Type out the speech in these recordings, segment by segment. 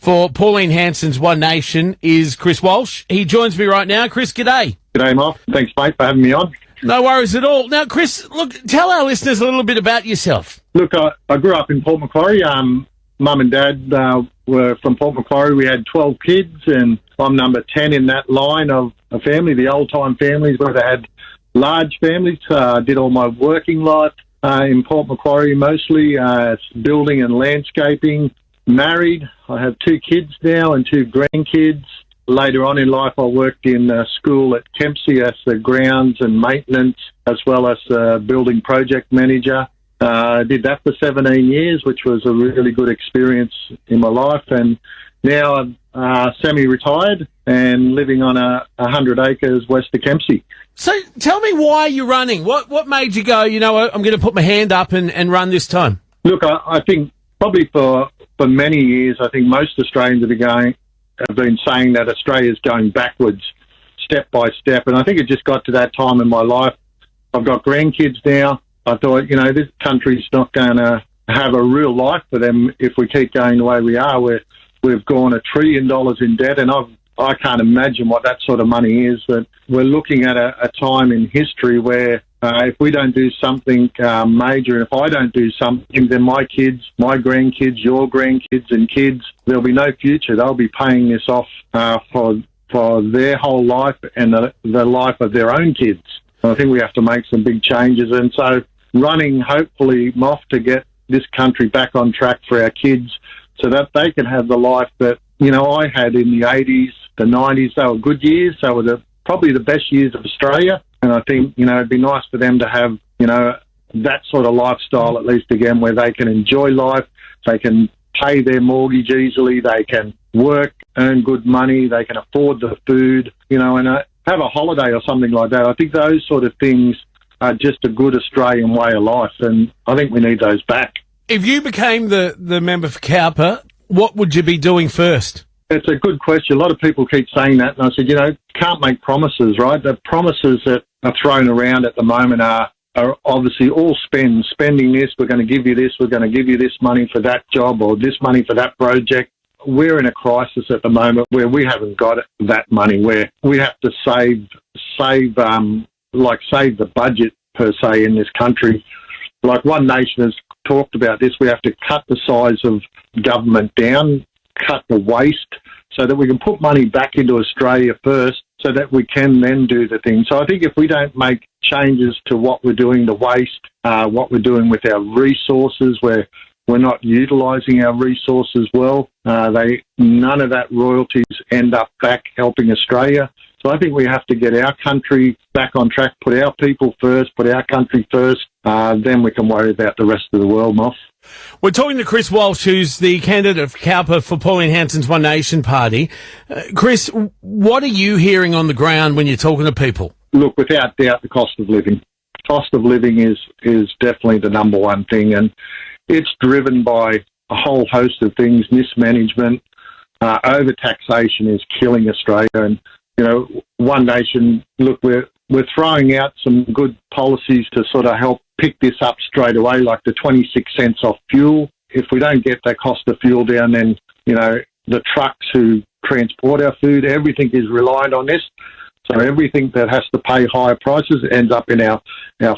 for Pauline Hanson's One Nation is Chris Walsh. He joins me right now. Chris, g'day. G'day, Mark. Thanks, mate, for having me on. No worries at all. Now, Chris, look, tell our listeners a little bit about yourself. Look, I grew up in Port Macquarie. Mum and Dad were from Port Macquarie. We had 12 kids, and I'm number 10 in that line of a family, the old-time families where they had large families. Did all my working life in Port Macquarie mostly, building and landscaping. Married. I have 2 kids now and 2 grandkids. Later on in life, I worked in school at Kempsey as the grounds and maintenance, as well as building project manager. I did that for 17 years, which was a really good experience in my life. And now I'm semi-retired and living on 100 acres west of Kempsey. So tell me why you're running. What made you go, you know what, I'm going to put my hand up and run this time? Look, I think probably for many years, I think most Australians have been saying that Australia's going backwards step by step. And I think it just got to that time in my life. I've got grandkids now. I thought, you know, this country's not going to have a real life for them if we keep going the way we are. We've gone $1 trillion in debt, and I can't imagine what that sort of money is. That we're looking at a time in history where if we don't do something major, and if I don't do something, then my kids, my grandkids, your grandkids and kids, there'll be no future. They'll be paying this off for their whole life and the life of their own kids. And I think we have to make some big changes. And so running, hopefully, Moff, to get this country back on track for our kids so that they can have the life that, you know, I had in the 80s, the 90s. They were good years. They were probably the best years of Australia. And I think, you know, it'd be nice for them to have, you know, that sort of lifestyle at least again, where they can enjoy life, they can pay their mortgage easily, they can work, earn good money, they can afford the food, you know, and have a holiday or something like that. I think those sort of things are just a good Australian way of life, and I think we need those back. If you became the member for Cowper, what would you be doing first? It's a good question. A lot of people keep saying that, and I said, you know, can't make promises, right? The promises that are thrown around at the moment are obviously all spending this, we're going to give you this, we're going to give you this money for that job or this money for that project. We're in a crisis at the moment where we haven't got that money, where we have to save the budget per se in this country. Like One Nation has talked about this, we have to cut the size of government down, cut the waste, so that we can put money back into Australia first, so that we can then do the thing. So I think if we don't make changes to what we're doing, the waste, what we're doing with our resources, where we're not utilising our resources well, none of that royalties end up back helping Australia. So I think we have to get our country back on track, put our people first, put our country first, then we can worry about the rest of the world, Moff. We're talking to Chris Walsh, who's the candidate for Cowper for Pauline Hanson's One Nation party. Chris, what are you hearing on the ground when you're talking to people? Look, without doubt, the cost of living. Cost of living is definitely the number one thing, and it's driven by a whole host of things. Mismanagement, over-taxation is killing Australia. And, you know, One Nation, look, we're throwing out some good policies to sort of help pick this up straight away, like the 26 cents off fuel. If we don't get that cost of fuel down, then, you know, the trucks who transport our food, everything is reliant on this. So everything that has to pay higher prices ends up in our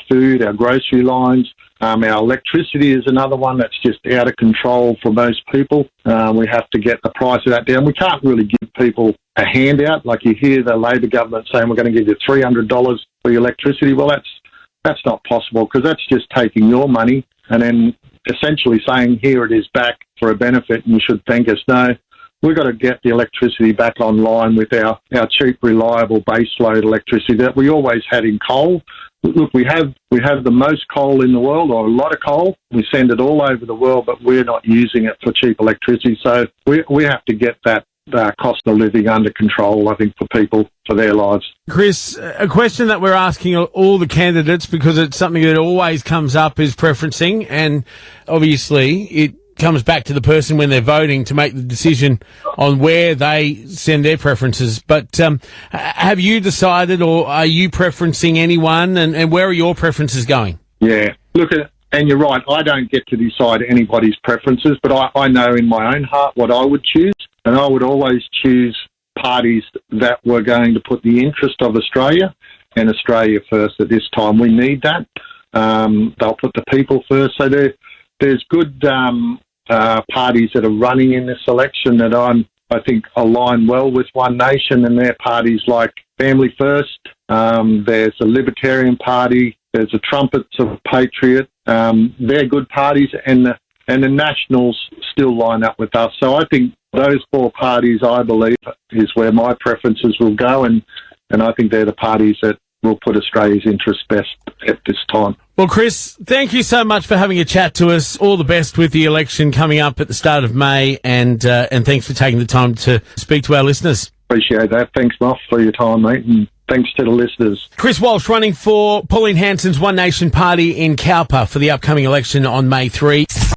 food, our grocery lines. Our electricity is another one that's just out of control for most people. We have to get the price of that down. We can't really give people a handout. Like you hear the Labor government saying we're going to give you $300 for your electricity. Well, that's not possible, because that's just taking your money and then essentially saying, here it is back for a benefit and you should thank us. No, we've got to get the electricity back online with our cheap, reliable baseload electricity that we always had in coal. Look, we have the most coal in the world, or a lot of coal. We send it all over the world, but we're not using it for cheap electricity. So we have to get that cost of living under control, I think, for people, for their lives. Chris, a question that we're asking all the candidates, because it's something that always comes up, is preferencing, and obviously it comes back to the person when they're voting to make the decision on where they send their preferences. But have you decided, or are you preferencing anyone, and where are your preferences going? Yeah, look, and you're right, I don't get to decide anybody's preferences, but I know in my own heart what I would choose. And I would always choose parties that were going to put the interest of Australia and Australia first at this time. We need that. They'll put the people first. So there's good parties that are running in this election that I think align well with One Nation, and they're parties like Family First. There's a Libertarian Party. There's a Trumpets of Patriot. They're good parties, and the Nationals still line up with us. So I think those four parties, I believe, is where my preferences will go, and I think they're the parties that will put Australia's interests best at this time. Well, Chris, thank you so much for having a chat to us. All the best with the election coming up at the start of May, and thanks for taking the time to speak to our listeners. Appreciate that. Thanks, Moff, for your time, mate, and thanks to the listeners. Chris Walsh running for Pauline Hanson's One Nation Party in Cowper for the upcoming election on May 3.